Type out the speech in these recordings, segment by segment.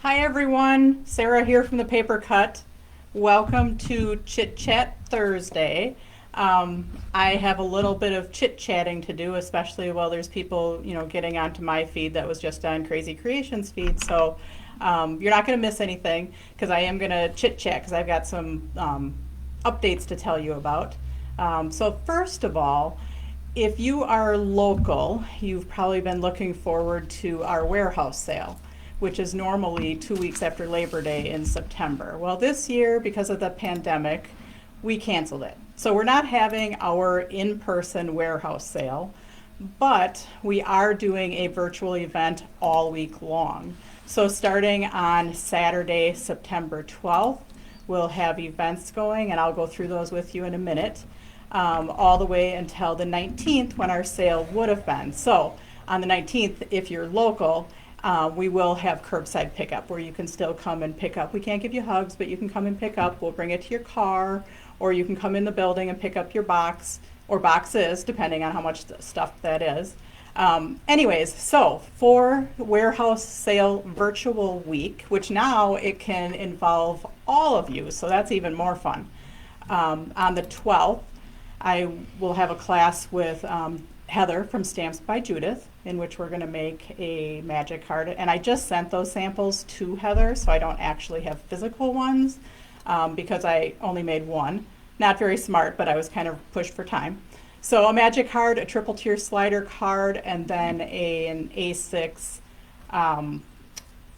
Hi everyone, Sarah here from the Paper Cut. Welcome to Chit Chat Thursday. I have a little bit of chit-chatting to do, especially while there's people, getting onto my feed that was just on Crazy Creations feed. So you're not going to miss anything because I am going to chit-chat because I've got some updates to tell you about. So first of all, if you are local, you've probably been looking forward to our warehouse sale, which is normally 2 weeks after Labor Day in September. Well, this year, because of the pandemic, we canceled it. So we're not having our in-person warehouse sale, but we are doing a virtual event all week long. So starting on Saturday, September 12th, we'll have events going, and I'll go through those with you in a minute, all the way until the 19th when our sale would have been. So on the 19th, if you're local, we will have curbside pickup where you can still come and pick up. We can't give you hugs, but you can come and pick up. We'll bring it to your car, or you can come in the building and pick up your box or boxes, depending on how much stuff that is. Anyways, so for Warehouse Sale Virtual Week, which now it can involve all of you, so that's even more fun. On the 12th, I will have a class with Heather from Stamps by Judith, in which we're going to make a magic card. And I just sent those samples to Heather, so I don't actually have physical ones because I only made one. Not very smart, but I was kind of pushed for time. So a magic card, a triple tier slider card, and then an A6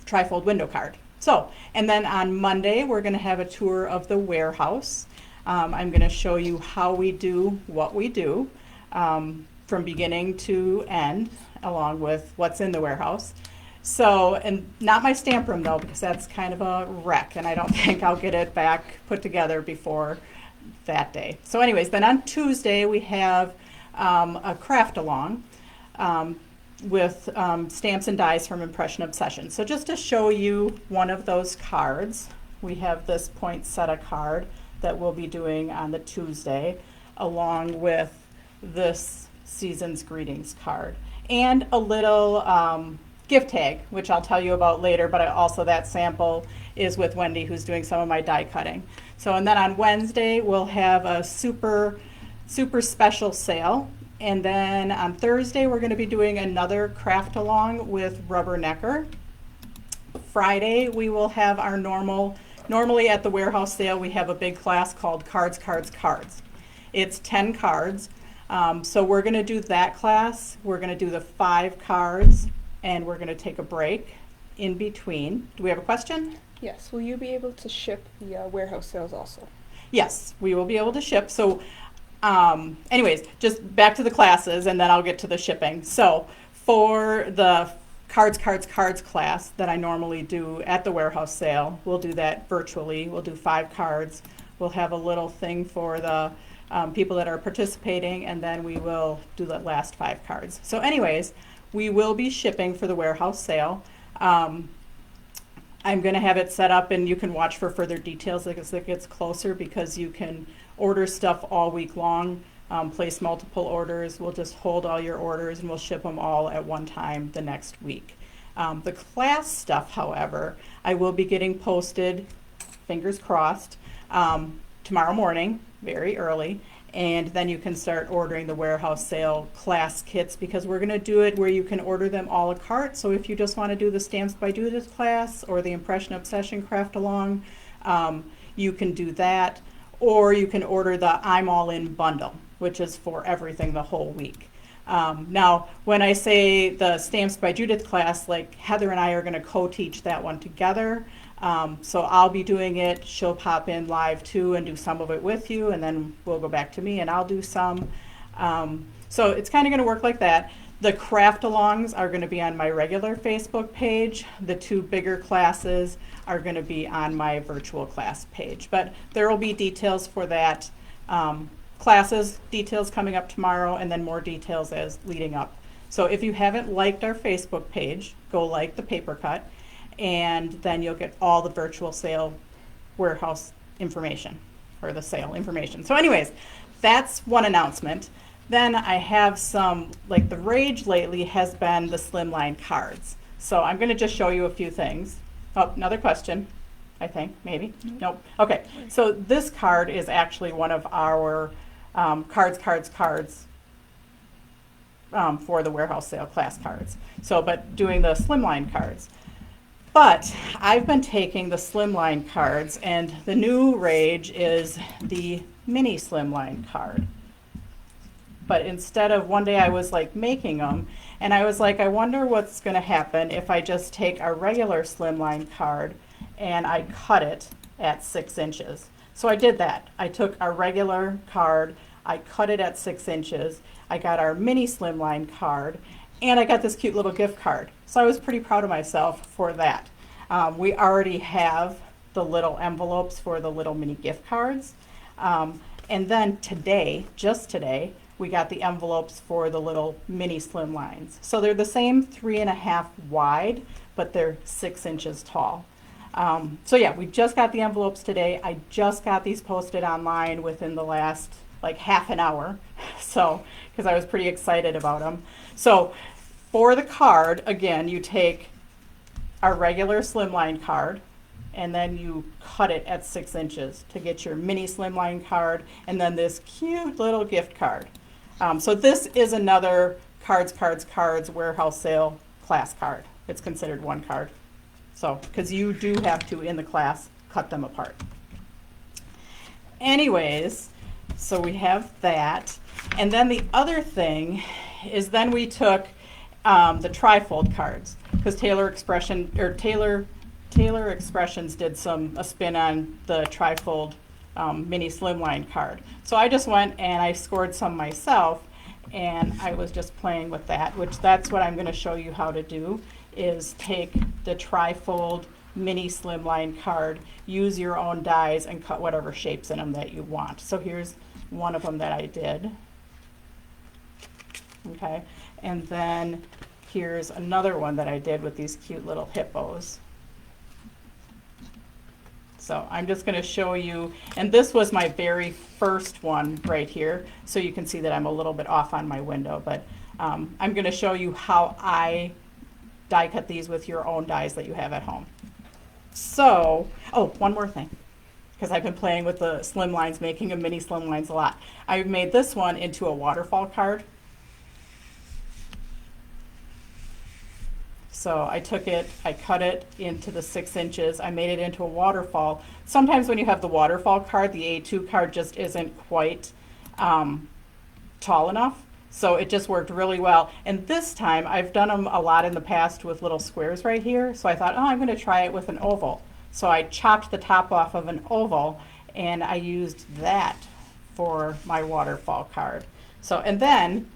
tri-fold window card. So, and then on Monday, we're going to have a tour of the warehouse. I'm going to show you how we do what we do from beginning to end, along with what's in the warehouse. So, and not my stamp room though, because that's kind of a wreck, and I don't think I'll get it back put together before that day. So anyways, then on Tuesday we have a craft along with stamps and dies from Impression Obsession. So just to show you one of those cards, we have this poinsettia card that we'll be doing on the Tuesday, along with this Season's Greetings card, and a little gift tag, which I'll tell you about later, but also that sample is with Wendy, who's doing some of my die cutting. So, and then on Wednesday, we'll have a super special sale. And then on Thursday, we're going to be doing another craft along with Rubbernecker. Friday, we will have our normally at the warehouse sale, we have a big class called Cards. It's 10 cards. So we're going to do that class. We're going to do the 5 cards, and we're going to take a break in between. Do we have a question? Yes. Will you be able to ship the warehouse sales also? Yes, we will be able to ship. So anyways, just back to the classes, and then I'll get to the shipping. So for the Cards class that I normally do at the warehouse sale, we'll do that virtually. We'll do 5 cards. We'll have a little thing for the people that are participating, and then we will do the last 5 cards. So anyways, we will be shipping for the warehouse sale. I'm going to have it set up, and you can watch for further details as it gets closer, because you can order stuff all week long, place multiple orders. We'll just hold all your orders, and we'll ship them all at one time the next week. The class stuff, however, I will be getting posted, fingers crossed, tomorrow morning, very early, and then you can start ordering the warehouse sale class kits, because we're going to do it where you can order them a la carte. So if you just want to do the Stamps by Judith class or the Impression Obsession craft along, you can do that, or you can order the I'm All In bundle, which is for everything the whole week. Now, when I say the Stamps by Judith class, like Heather and I are going to co-teach that one together. So I'll be doing it. She'll pop in live too and do some of it with you, and then we'll go back to me and I'll do some. So it's kind of going to work like that. The craft alongs are going to be on my regular Facebook page. The 2 bigger classes are going to be on my virtual class page, but there will be details for that. Classes details coming up tomorrow, and then more details as leading up. So if you haven't liked our Facebook page, go like the Paper Cut, and then you'll get all the virtual sale warehouse information, or the sale information. So anyways, that's one announcement. Then I have some, like the rage lately has been the Slimline cards. So I'm going to just show you a few things. Oh, another question, I think, maybe. Nope. Okay, so this card is actually one of our cards for the warehouse sale class cards. So, but doing the slimline cards. But I've been taking the slimline cards, and the new rage is the mini slimline card. But instead of, one day I was like making them, and I was like, I wonder what's going to happen if I just take a regular slimline card and I cut it at 6 inches. So I did that. I took a regular card, I cut it at 6 inches, I got our mini slimline card, and I got this cute little gift card. So I was pretty proud of myself for that. We already have the little envelopes for the little mini gift cards. And then today, just today, we got the envelopes for the little mini slimlines. So they're the same 3.5 wide, but they're 6 inches tall. So yeah, we just got the envelopes today. I just got these posted online within the last like half an hour. So, because I was pretty excited about them. So for the card, again, you take our regular slimline card, and then you cut it at 6 inches to get your mini slimline card, and then this cute little gift card. So this is another cards warehouse sale class card. It's considered one card. So, because you do have to, in the class, cut them apart. Anyways, so we have that. And then the other thing is then we took the tri-fold cards, because Taylor Expressions did a spin on the tri-fold mini slimline card. So I just went and I scored some myself, and I was just playing with that, which that's what I'm going to show you how to do, is take the tri-fold mini slimline card, use your own dies, and cut whatever shapes in them that you want. So here's one of them that I did. Okay, and then here's another one that I did with these cute little hippos. So I'm just going to show you, and this was my very first one right here, so you can see that I'm a little bit off on my window, but I'm going to show you how I die cut these with your own dies that you have at home. So, oh, one more thing, because I've been playing with the slimlines, making a mini slimlines a lot. I made this one into a waterfall card. So I took it, I cut it into the 6 inches, I made it into a waterfall. Sometimes when you have the waterfall card, the A2 card just isn't quite tall enough. So it just worked really well. And this time, I've done them a lot in the past with little squares right here. So I thought, oh, I'm going to try it with an oval. So I chopped the top off of an oval, and I used that for my waterfall card. So, and then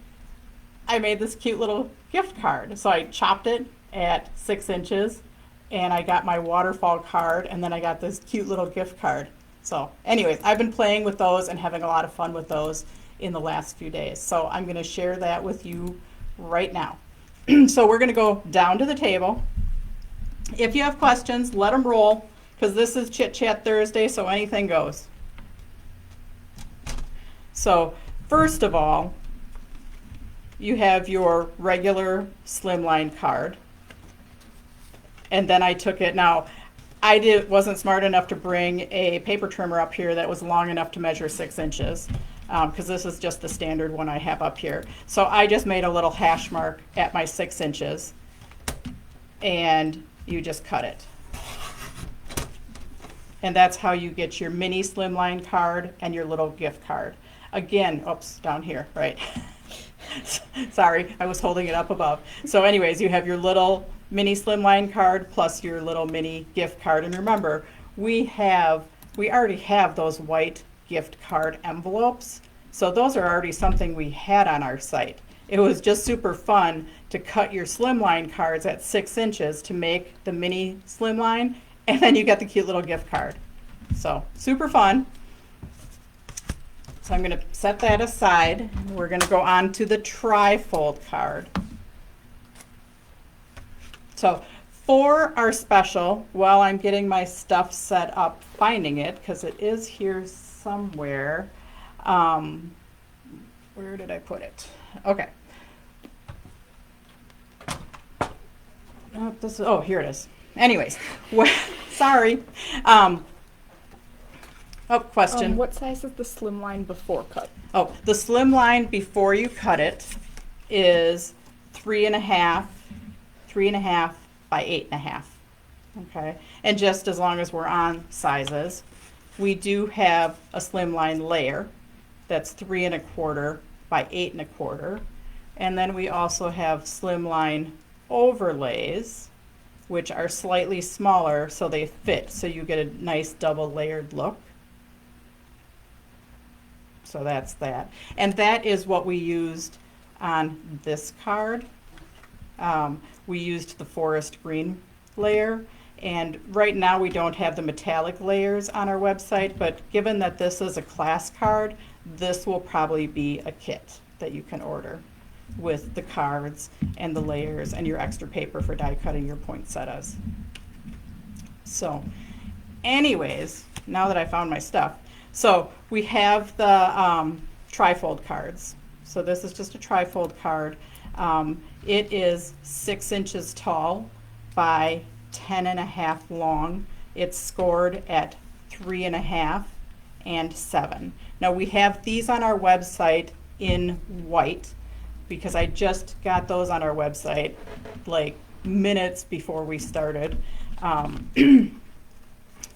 I made this cute little gift card. So I chopped it at 6 inches, and I got my waterfall card, and then I got this cute little gift card. So anyways, I've been playing with those and having a lot of fun with those in the last few days. So I'm going to share that with you right now. So we're going to go down to the table. If you have questions, let them roll, because this is Chit Chat Thursday, so anything goes. So first of all, you have your regular slimline card. And then I took it. Now, wasn't smart enough to bring a paper trimmer up here that was long enough to measure 6 inches, because this is just the standard one I have up here. So I just made a little hash mark at my 6 inches, and you just cut it. And that's how you get your mini slimline card and your little gift card. Again, oops, down here, right? Sorry, I was holding it up above. So anyways, you have your little mini slimline card plus your little mini gift card. And remember, we already have those white gift card envelopes. So those are already something we had on our site. It was just super fun to cut your slimline cards at 6 inches to make the mini slimline, and then you got the cute little gift card. So super fun. So I'm going to set that aside. We're going to go on to the tri-fold card. So for our special, while I'm getting my stuff set up, finding it, because it is here somewhere. Where did I put it? Okay. Oh, here it is. Anyways, sorry. Question. What size is the slimline before cut? Oh, the slim line before you cut it is 3.5 by 8.5. Okay, and just as long as we're on sizes, we do have a slimline layer that's 3.25 by 8.25, and then we also have slimline overlays, which are slightly smaller so they fit, so you get a nice double layered look. So that's that. And that is what we used on this card. We used the forest green layer. And right now we don't have the metallic layers on our website, but given that this is a class card, this will probably be a kit that you can order with the cards and the layers and your extra paper for die cutting your poinsettias. So anyways, now that I found my stuff, so we have the tri-fold cards. So this is just a tri-fold card. It is 6 inches tall by 10.5 long. It's scored at 3.5 and 7. Now we have these on our website in white because I just got those on our website like minutes before we started.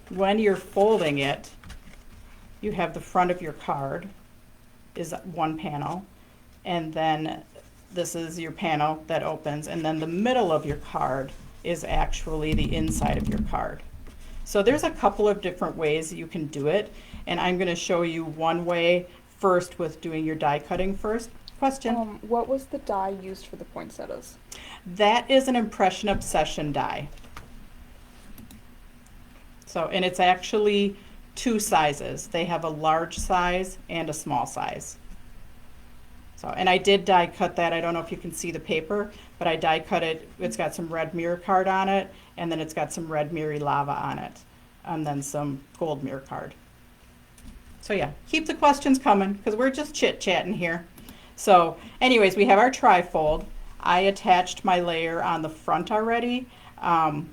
When you're folding it, you have the front of your card is one panel, and then this is your panel that opens, and then the middle of your card is actually the inside of your card. So there's a couple of different ways you can do it, and I'm going to show you one way first with doing your die cutting first. Question? What was the die used for the poinsettias? That is an Impression Obsession die. So, and it's actually 2 sizes. They have a large size and a small size. So, and I did die cut that. I don't know if you can see the paper, but I die cut it. It's got some red mirror card on it, and then it's got some red mirror lava on it, and then some gold mirror card. So yeah, keep the questions coming because we're just chit-chatting here. So anyways, we have our tri-fold. I attached my layer on the front already, and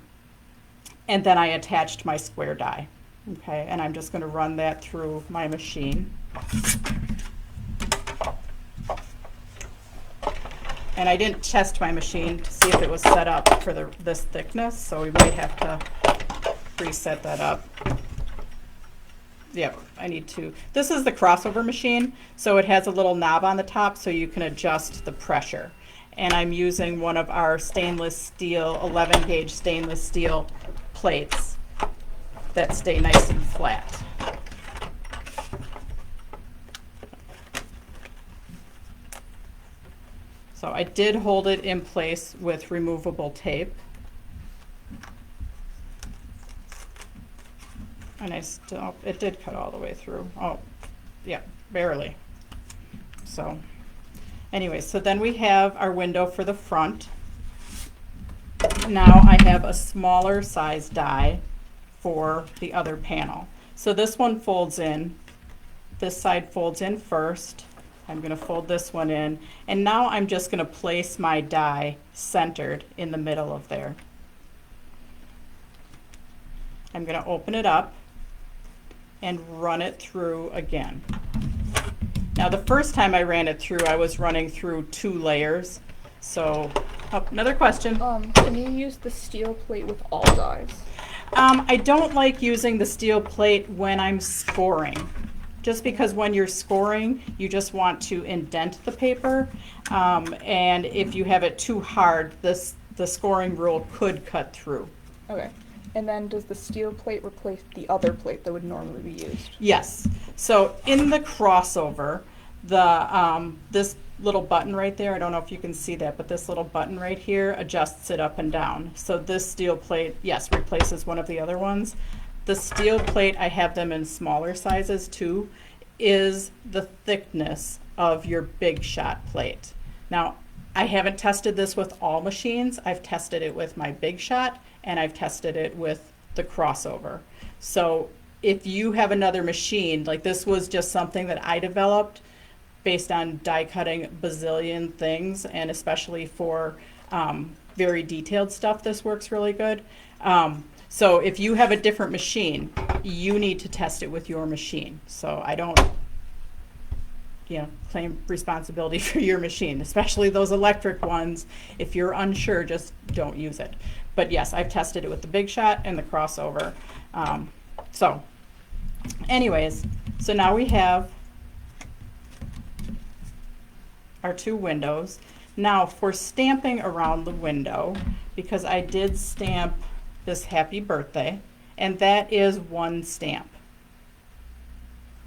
then I attached my square die. Okay, and I'm just going to run that through my machine. And I didn't test my machine to see if it was set up for this thickness, so we might have to reset that up. Yep, I need to. This is the crossover machine, so it has a little knob on the top so you can adjust the pressure. And I'm using one of our stainless steel, 11 gauge stainless steel plates that stay nice and flat. So I did hold it in place with removable tape. And it did cut all the way through. Oh, yeah, barely. So anyway, so then we have our window for the front. Now I have a smaller size die for the other panel. So this one folds in. This side folds in first. I'm going to fold this one in, and now I'm just going to place my die centered in the middle of there. I'm going to open it up and run it through again. Now the first time I ran it through, I was running through 2 layers. So, another question. Can you use the steel plate with all dies? I don't like using the steel plate when I'm scoring. Just because when you're scoring, you just want to indent the paper, and if you have it too hard, the scoring rule could cut through. Okay. And then does the steel plate replace the other plate that would normally be used? Yes. So in the crossover, this little button right there, I don't know if you can see that, but this little button right here adjusts it up and down. So this steel plate, yes, replaces one of the other ones. The steel plate, I have them in smaller sizes too, is the thickness of your big shot plate. Now, I haven't tested this with all machines. I've tested it with my big shot, and I've tested it with the crossover. So if you have another machine, like this was just something that I developed based on die cutting bazillion things, and especially for very detailed stuff, this works really good. So if you have a different machine, you need to test it with your machine. So I don't, claim responsibility for your machine, especially those electric ones. If you're unsure, just don't use it. But yes, I've tested it with the Big Shot and the crossover. So anyways, so now we have our two windows. Now for stamping around the window, because I did stamp this happy birthday, and that is one stamp.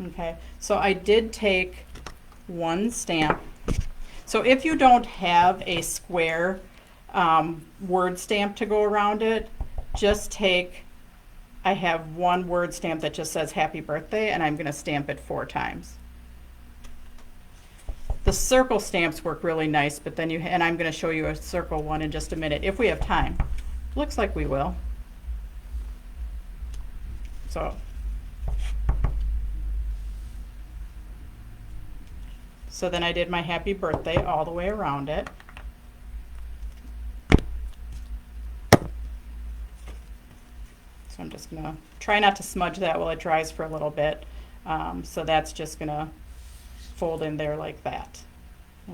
Okay, so I did take one stamp. So if you don't have a square word stamp to go around it, just take, I have one word stamp that just says happy birthday, and I'm going to stamp it 4 times. The circle stamps work really nice, but then and I'm going to show you a circle one in just a minute if we have time. Looks like we will. So then I did my happy birthday all the way around it. So I'm just gonna try not to smudge that while it dries for a little bit. So that's just gonna fold in there like that.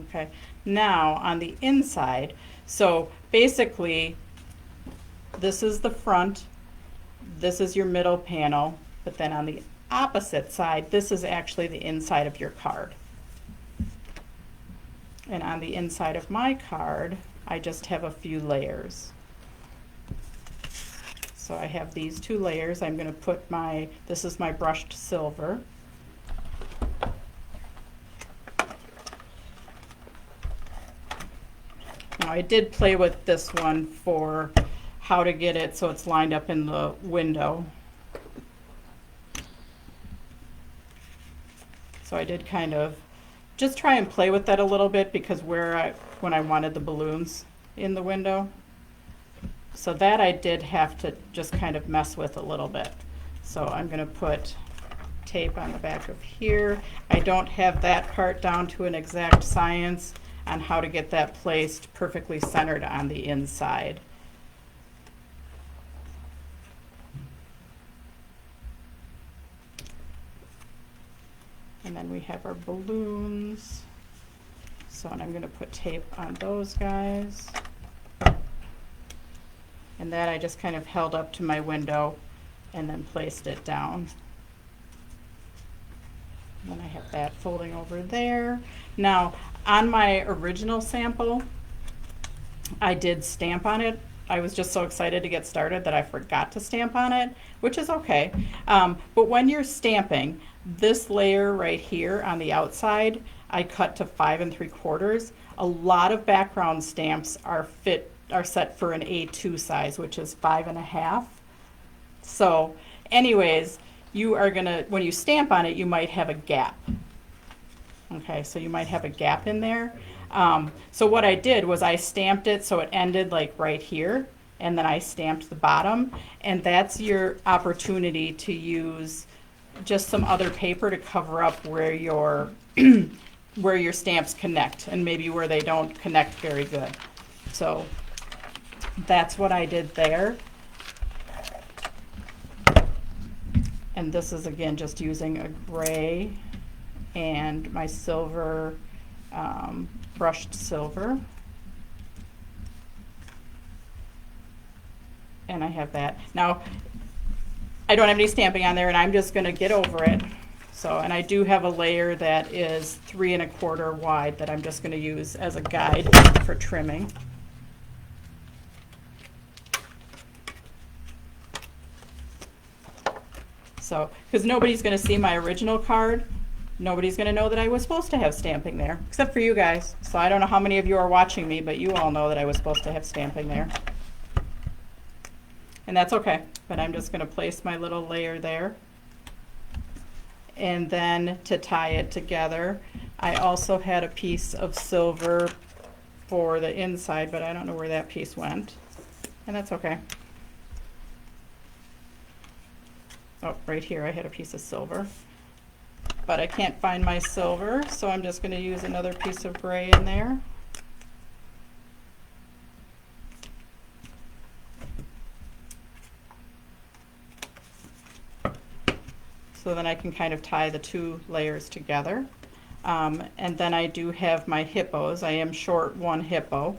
Okay, now on the inside, so basically this is the front, this is your middle panel, but then on the opposite side, this is actually the inside of your card. And on the inside of my card, I just have a few layers. So I have these 2 layers. I'm going to put this is my brushed silver. Now I did play with this one for how to get it so it's lined up in the window. So I did kind of just try and play with that a little bit, because when I wanted the balloons in the window. So that I did have to just kind of mess with a little bit. So I'm going to put tape on the back of here. I don't have that part down to an exact science on how to get that placed perfectly centered on the inside. And then we have our balloons. So, and I'm going to put tape on those guys. And that I just kind of held up to my window and then placed it down. And then I have that folding over there. Now, on my original sample, I did stamp on it. I was just so excited to get started that I forgot to stamp on it, which is okay. But when you're stamping, this layer right here on the outside, I cut to 5 3/4. A lot of background stamps are set for an A2 size, which is 5 1/2. So anyways, you are gonna, when you stamp on it, you might have a gap. Okay, so you might have a gap in there. So what I did was I stamped it so it ended like right here, and then I stamped the bottom, and that's your opportunity to use just some other paper to cover up where your where your stamps connect, and maybe where they don't connect very good. So that's what I did there. And this is again just using a gray and my silver, brushed silver. And I have that. Now, I don't have any stamping on there, and I'm just going to get over it. So, and I do have a layer that is 3 1/4 wide that I'm just going to use as a guide for trimming. So, because nobody's going to see my original card, nobody's going to know that I was supposed to have stamping there, except for you guys. So I don't know how many of you are watching me, but you all know that I was supposed to have stamping there. And that's okay, but I'm just going to place my little layer there. And then to tie it together, I also had a piece of silver for the inside, but I don't know where that piece went. And that's okay. Oh, right here I had a piece of silver. But I can't find my silver, so I'm just going to use another piece of gray in there. so then I can kind of tie the two layers together. And then I do have my hippos. I am short one hippo.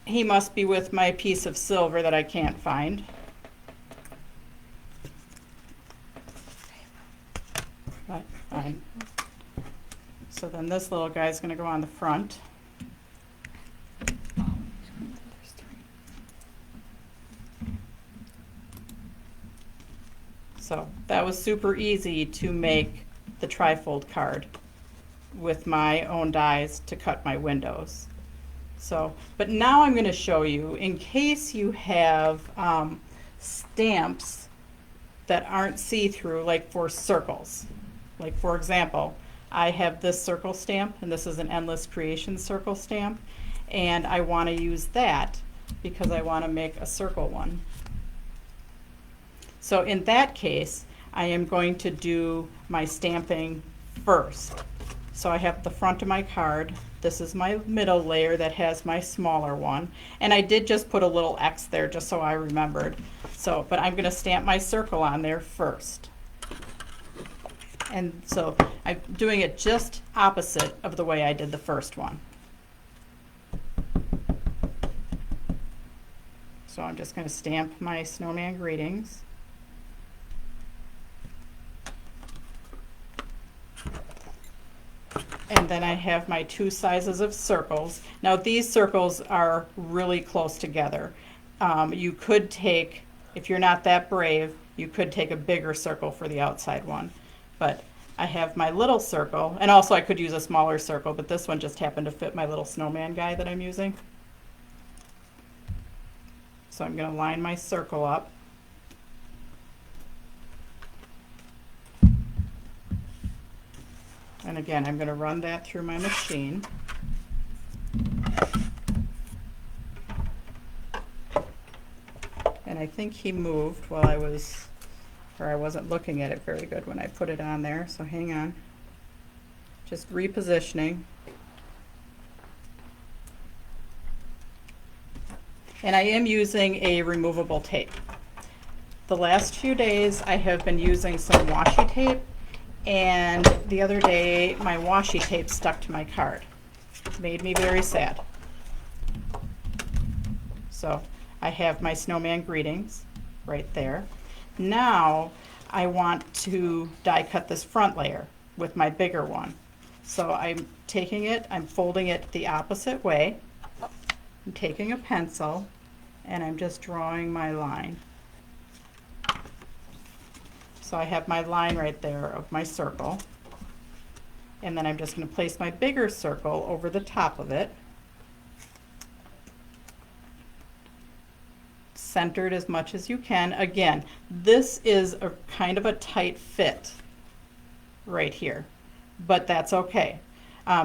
He must be with my piece of silver that I can't find. But fine. So then this little guy is going to go on the front. So that was super easy to make the tri-fold card with my own dies to cut my windows. So, but now I'm going to show you, in case you have stamps that aren't see-through, like for circles. Like for example, I have this circle stamp, and this is an Endless Creation circle stamp, and I want to use that because I want to make a circle one. So in that case, I am going to do my stamping first. So I have the front of my card. This is my middle layer that has my smaller one. And I did just put a little X there just so I remembered. So, but I'm going to stamp my circle on there first. And so I'm doing it just opposite of the way I did the first one. So I'm just going to stamp my snowman greetings. And then I have my two sizes of circles. Now these circles are really close together. You could take, if you're not that brave, you could take a bigger circle for the outside one. But I have my little circle, and also I could use a smaller circle, but this one just happened to fit my little snowman guy that I'm using. So I'm going to line my circle up. And again, I'm going to run that through my machine. And I think he moved while I wasn't looking at it very good when I put it on there, so hang on. Just repositioning. And I am using a removable tape. The last few days I have been using some washi tape, and the other day my washi tape stuck to my card. It made me very sad. So I have my snowman greetings right there. Now I want to die cut this front layer with my bigger one. So I'm taking it, I'm folding it the opposite way. I'm taking a pencil and I'm just drawing my line. So I have my line right there of my circle. And then I'm just going to place my bigger circle over the top of it. Centered as much as you can. Again, this is a kind of a tight fit right here, but that's okay.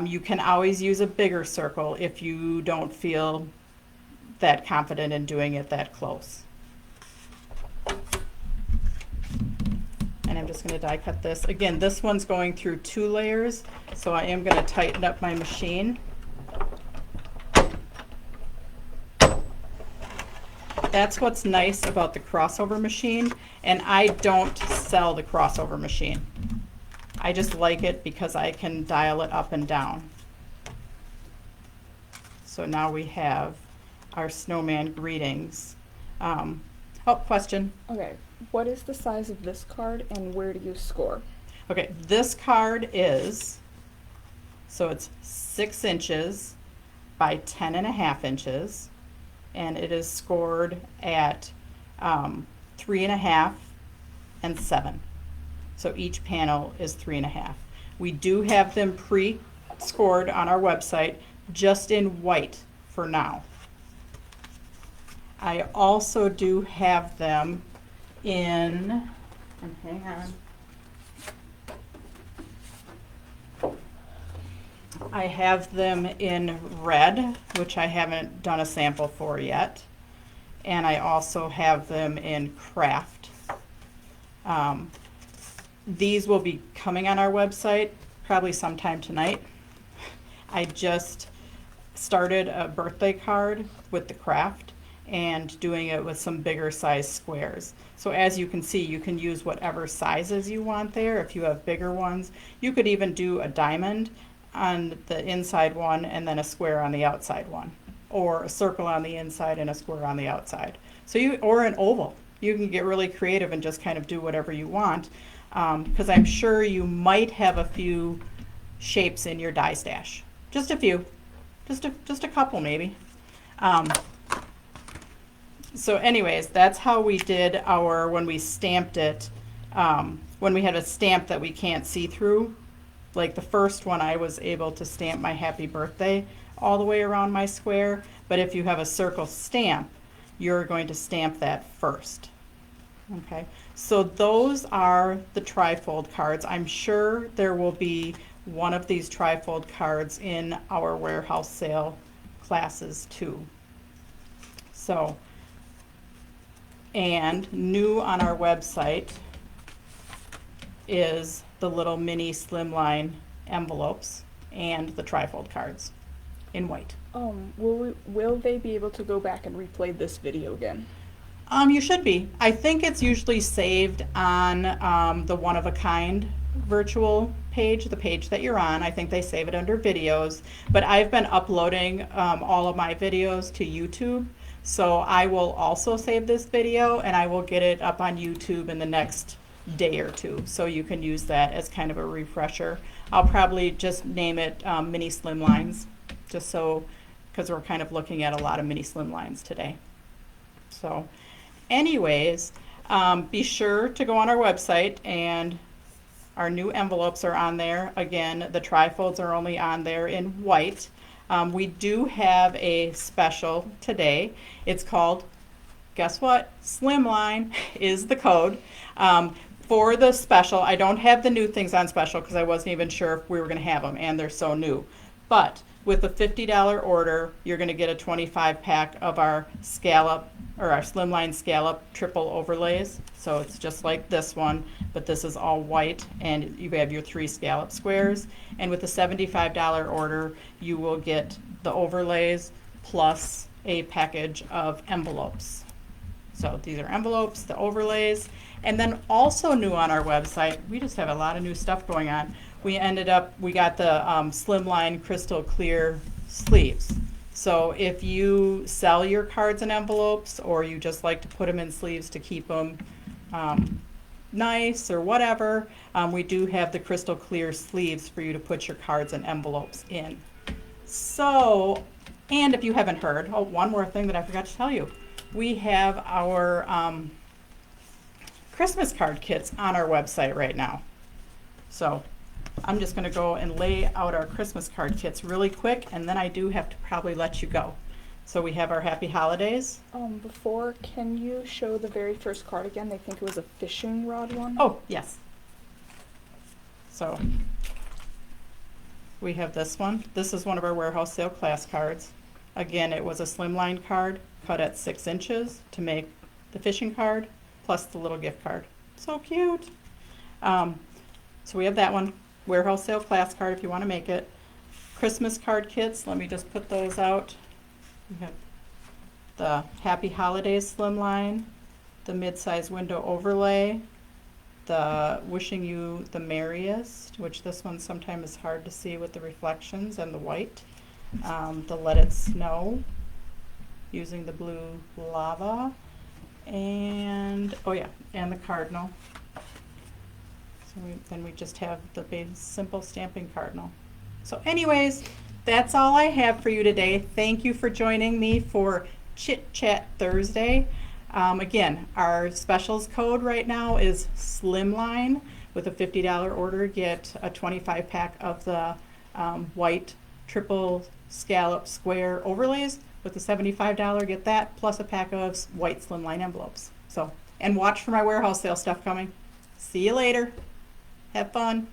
You can always use a bigger circle if you don't feel that confident in doing it that close. And I'm just going to die cut this. Again, this one's going through 2 layers, so I am going to tighten up my machine. That's what's nice about the crossover machine, and I don't sell the crossover machine. I just like it because I can dial it up and down. So now we have our snowman greetings. Oh, question. Okay, what is the size of this card and where do you score? Okay, this card is, so it's 6 inches by 10.5 inches, and it is scored at 3.5 and 7. So each panel is 3.5. We do have them pre-scored on our website, just in white for now. I also do have them in, and hang on, I have them in red, which I haven't done a sample for yet, and I also have them in craft. These will be coming on our website probably sometime tonight. I just started a birthday card with the craft, and doing it with some bigger size squares. So as you can see, you can use whatever sizes you want there. If you have bigger ones, you could even do a diamond on the inside one and then a square on the outside one, or a circle on the inside and a square on the outside. So or an oval. You can get really creative and just kind of do whatever you want, because I'm sure you might have a few shapes in your die stash. Just a few, just a couple maybe. So anyways, that's how we did our, when we stamped it, when we had a stamp that we can't see through. Like the first one, I was able to stamp my happy birthday all the way around my square, but if you have a circle stamp, you're going to stamp that first. Okay, so those are the tri-fold cards. I'm sure there will be one of these tri-fold cards in our warehouse sale classes too. So, and new on our website is the little mini slimline envelopes and the tri-fold cards in white. Will they be able to go back and replay this video again? You should be. I think it's usually saved on the one of a kind virtual page, the page that you're on. I think they save it under videos, but I've been uploading all of my videos to YouTube. So I will also save this video and I will get it up on YouTube in the next day or two. So you can use that as kind of a refresher. I'll probably just name it Mini Slimlines, just so, because we're kind of looking at a lot of Mini Slimlines today. So anyways, be sure to go on our website, and our new envelopes are on there. Again, the tri-folds are only on there in white. We do have a special today. It's called, guess what? Slimline is the code. For the special, I don't have the new things on special because I wasn't even sure if we were going to have them, and they're so new. But with a $50 order, you're going to get a 25 pack of our Scallop, or our Slimline Scallop triple overlays. So it's just like this one, but this is all white, and you have your 3 scallop squares. And with a $75 order, you will get the overlays plus a package of envelopes. So these are envelopes, the overlays, and then also new on our website, we just have a lot of new stuff going on. We got the Slimline Crystal Clear sleeves. So if you sell your cards and envelopes, or you just like to put them in sleeves to keep them nice or whatever, we do have the crystal clear sleeves for you to put your cards and envelopes in. So, and if you haven't heard, oh, one more thing that I forgot to tell you. We have our Christmas card kits on our website right now. So I'm just going to go and lay out our Christmas card kits really quick, and then I do have to probably let you go. So we have our Happy Holidays. Before, can you show the very first card again? They think it was a fishing rod one. Oh, yes. So we have this one. This is one of our warehouse sale class cards. Again, it was a slimline card cut at 6 inches to make the fishing card, plus the little gift card. So cute. So we have that one. Warehouse sale class card if you want to make it. Christmas card kits, let me just put those out. We have the Happy Holidays Slimline, the mid-size window overlay, the Wishing You the Merriest, which this one sometimes is hard to see with the reflections and the white. The Let It Snow, using the blue lava, and, oh yeah, and the cardinal. So then we just have the big simple stamping cardinal. So anyways, that's all I have for you today. Thank you for joining me for Chit Chat Thursday. Again, our specials code right now is Slimline. With a $50 order, get a 25 pack of the white triple scallop square overlays. With the $75, get that plus a pack of white slimline envelopes. So, and watch for my warehouse sale stuff coming. See you later. Have fun.